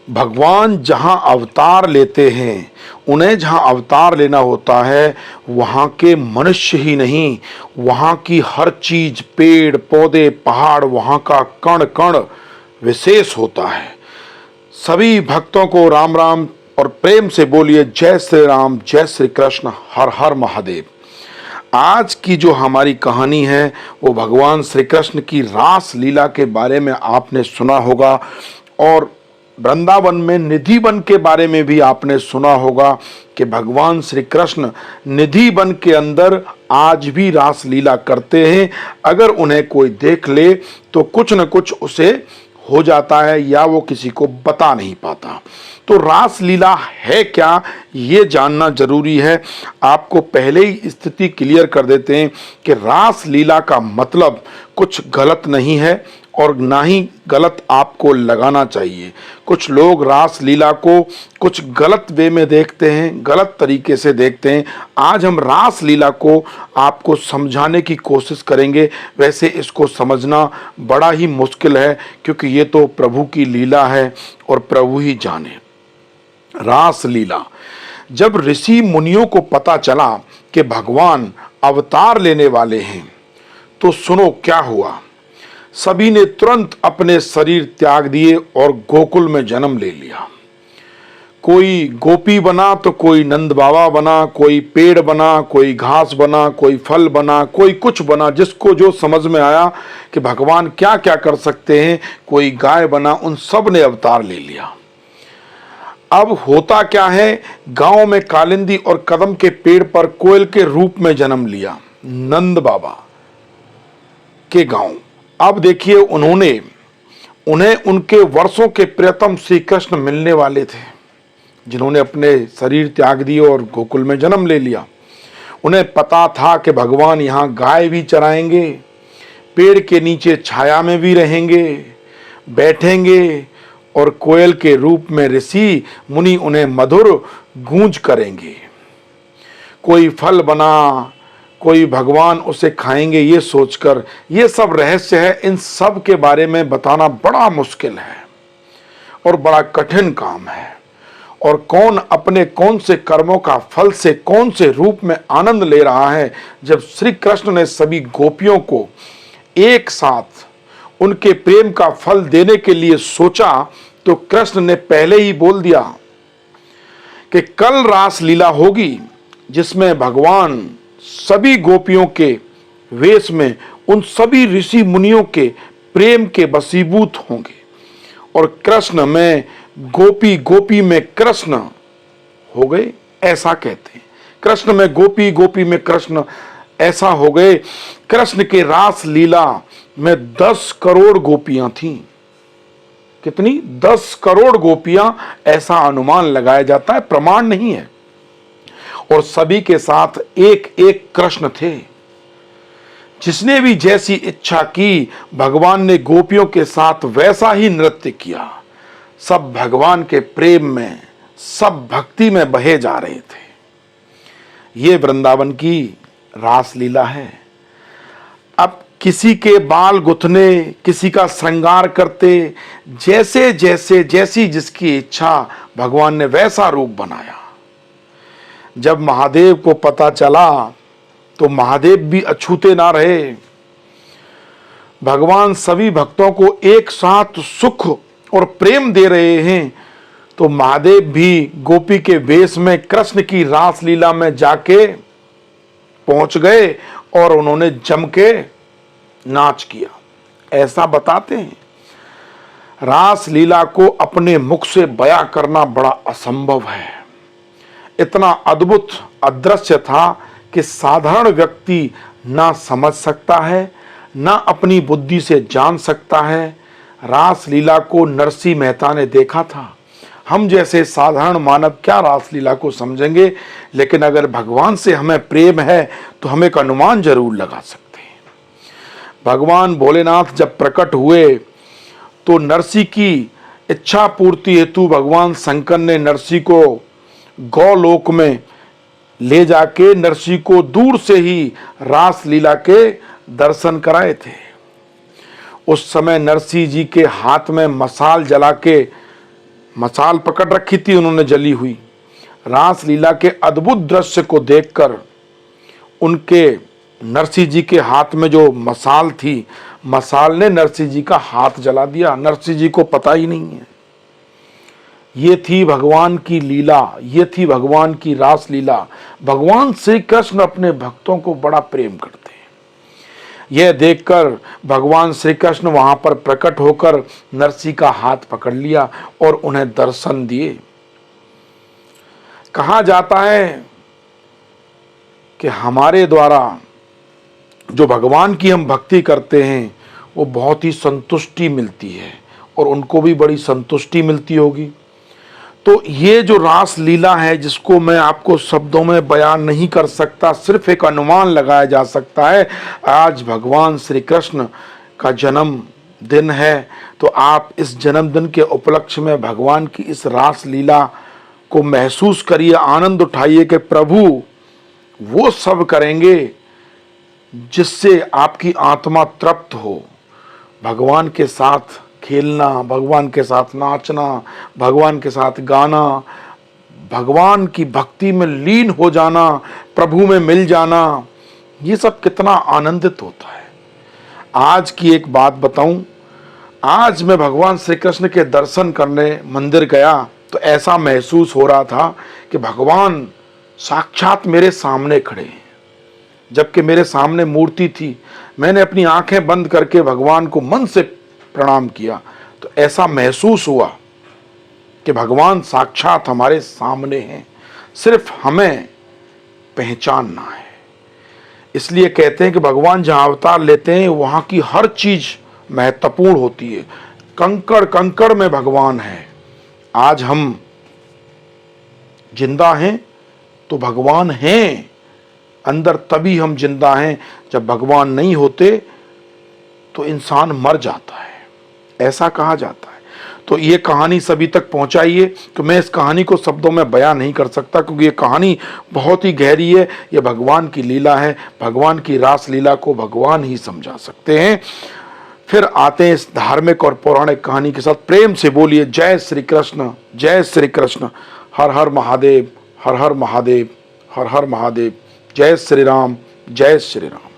भगवान जहाँ अवतार लेते हैं, उन्हें जहाँ अवतार लेना होता है, वहाँ के मनुष्य ही नहीं, वहाँ की हर चीज, पेड़ पौधे पहाड़, वहाँ का कण कण विशेष होता है। सभी भक्तों को राम राम और प्रेम से बोलिए जय श्री राम, जय श्री कृष्ण, हर हर महादेव। आज की जो हमारी कहानी है वो भगवान श्री कृष्ण की रास लीला के बारे में आपने सुना होगा, और वृंदावन में निधि वन के बारे में भी आपने सुना होगा कि भगवान श्री कृष्ण निधि वन के अंदर आज भी रास लीला करते हैं। अगर उन्हें कोई देख ले तो कुछ न कुछ उसे हो जाता है या वो किसी को बता नहीं पाता। तो रास लीला है क्या, ये जानना जरूरी है। आपको पहले ही स्थिति क्लियर कर देते हैं कि रास लीला का मतलब कुछ गलत नहीं है और ना ही गलत आपको लगाना चाहिए। कुछ लोग रास लीला को कुछ गलत वे में देखते हैं, गलत तरीके से देखते हैं। आज हम रास लीला को आपको समझाने की कोशिश करेंगे। वैसे इसको समझना बड़ा ही मुश्किल है, क्योंकि ये तो प्रभु की लीला है और प्रभु ही जाने। रास लीला, जब ऋषि मुनियों को पता चला कि भगवान अवतार लेने वाले हैं, तो सुनो क्या हुआ। सभी ने तुरंत अपने शरीर त्याग दिए और गोकुल में जन्म ले लिया। कोई गोपी बना तो कोई नंद बाबा बना, कोई पेड़ बना, कोई घास बना, कोई फल बना, कोई कुछ बना, जिसको जो समझ में आया कि भगवान क्या क्या कर सकते हैं। कोई गाय बना, उन सब ने अवतार ले लिया। अब होता क्या है, गांव में कालिंदी और कदम के पेड़ पर कोयल के रूप में जन्म लिया नंद बाबा के गांव। अब देखिए, उन्हें उनके वर्षों के प्रियतम श्री कृष्ण मिलने वाले थे, जिन्होंने अपने शरीर त्याग दिए और गोकुल में जन्म ले लिया। उन्हें पता था कि भगवान यहाँ गाय भी चराएंगे, पेड़ के नीचे छाया में भी रहेंगे, बैठेंगे, और कोयल के रूप में ऋषि मुनि उन्हें मधुर गूंज करेंगे। कोई फल बना, कोई भगवान उसे खाएंगे, ये सोचकर। ये सब रहस्य है, इन सब के बारे में बताना बड़ा मुश्किल है और बड़ा कठिन काम है। और कौन अपने कौन से कर्मों का फल से कौन से रूप में आनंद ले रहा है। जब श्री कृष्ण ने सभी गोपियों को एक साथ उनके प्रेम का फल देने के लिए सोचा, तो कृष्ण ने पहले ही बोल दिया कि कल रास लीला होगी, जिसमें भगवान सभी गोपियों के वेश में उन सभी ऋषि मुनियों के प्रेम के वशीभूत होंगे। और कृष्ण में गोपी, गोपी में कृष्ण हो गए, ऐसा कहते हैं। कृष्ण में गोपी, गोपी में कृष्ण, ऐसा हो गए। कृष्ण के रास लीला में 10 करोड़ गोपियां थीं। कितनी? 10 करोड़ गोपियां, ऐसा अनुमान लगाया जाता है, प्रमाण नहीं है। और सभी के साथ एक एक कृष्ण थे। जिसने भी जैसी इच्छा की, भगवान ने गोपियों के साथ वैसा ही नृत्य किया। सब भगवान के प्रेम में, सब भक्ति में बहे जा रहे थे। ये वृंदावन की रास लीला है। अब किसी के बाल गुथने, किसी का श्रृंगार करते, जैसे जैसे जैसी जिसकी इच्छा, भगवान ने वैसा रूप बनाया। जब महादेव को पता चला तो महादेव भी अछूते ना रहे। भगवान सभी भक्तों को एक साथ सुख और प्रेम दे रहे हैं, तो महादेव भी गोपी के वेश में कृष्ण की रास लीला में जाके पहुंच गए और उन्होंने जम के नाच किया, ऐसा बताते हैं। रास लीला को अपने मुख से बयां करना बड़ा असंभव है। इतना अद्भुत अदृश्य था कि साधारण व्यक्ति ना समझ सकता है, ना अपनी बुद्धि से जान सकता है। रास लीला को नरसिंह मेहता ने देखा था। हम जैसे साधारण मानव क्या रास लीला को समझेंगे, लेकिन अगर भगवान से हमें प्रेम है तो हम एक अनुमान जरूर लगा सकते हैं। भगवान भोलेनाथ जब प्रकट हुए तो नरसिंह की इच्छा पूर्ति हेतु भगवान शंकर ने नरसिंह को गौलोक में ले जाके नरसिंह को दूर से ही रास लीला के दर्शन कराए थे। उस समय नरसिंह जी के हाथ में मशाल जला के मसाल पकड़ रखी थी उन्होंने जली हुई। रासलीला के अद्भुत दृश्य को देखकर उनके नरसिंह जी के हाथ में जो मसाल थी, मसाल ने नरसिंह जी का हाथ जला दिया। नरसिंह जी को पता ही नहीं है। ये थी भगवान की लीला, ये थी भगवान की रासलीला। भगवान श्री कृष्ण अपने भक्तों को बड़ा प्रेम करते हैं। यह देखकर भगवान श्री कृष्ण वहां पर प्रकट होकर नरसिंह का हाथ पकड़ लिया और उन्हें दर्शन दिए। कहा जाता है कि हमारे द्वारा जो भगवान की हम भक्ति करते हैं वो बहुत ही संतुष्टि मिलती है और उनको भी बड़ी संतुष्टि मिलती होगी। तो ये जो रास लीला है, जिसको मैं आपको शब्दों में बयान नहीं कर सकता, सिर्फ एक अनुमान लगाया जा सकता है। आज भगवान श्री कृष्ण का जन्म दिन है, तो आप इस जन्मदिन के उपलक्ष्य में भगवान की इस रास लीला को महसूस करिए, आनंद उठाइए कि प्रभु वो सब करेंगे जिससे आपकी आत्मा तृप्त हो। भगवान के साथ खेलना, भगवान के साथ नाचना, भगवान के साथ गाना, भगवान की भक्ति में लीन हो जाना, प्रभु में मिल जाना, ये सब कितना आनंदित होता है। आज की एक बात बताऊं, आज मैं भगवान श्री कृष्ण के दर्शन करने मंदिर गया तो ऐसा महसूस हो रहा था कि भगवान साक्षात मेरे सामने खड़े हैं। जबकि मेरे सामने मूर्ति थी, मैंने अपनी आंखें बंद करके भगवान को मन से प्रणाम किया तो ऐसा महसूस हुआ कि भगवान साक्षात हमारे सामने हैं, सिर्फ हमें पहचानना है। इसलिए कहते हैं कि भगवान जहां अवतार लेते हैं वहां की हर चीज महत्वपूर्ण होती है। कंकड़ कंकड़ में भगवान है। आज हम जिंदा हैं तो भगवान हैं अंदर, तभी हम जिंदा हैं। जब भगवान नहीं होते तो इंसान मर जाता है, ऐसा कहा जाता है। तो ये कहानी सभी तक पहुंचाइए। तो मैं इस कहानी को शब्दों में बयान नहीं कर सकता क्योंकि ये कहानी बहुत ही गहरी है। ये भगवान की लीला है। भगवान की रास लीला को भगवान ही समझा सकते हैं। फिर आते हैं इस धार्मिक और पौराणिक कहानी के साथ। प्रेम से बोलिए जय श्री कृष्ण, जय श्री कृष्ण। हर हर महादेव, हर हर महादेव, हर हर महादेव। जय श्री राम, जय श्री राम।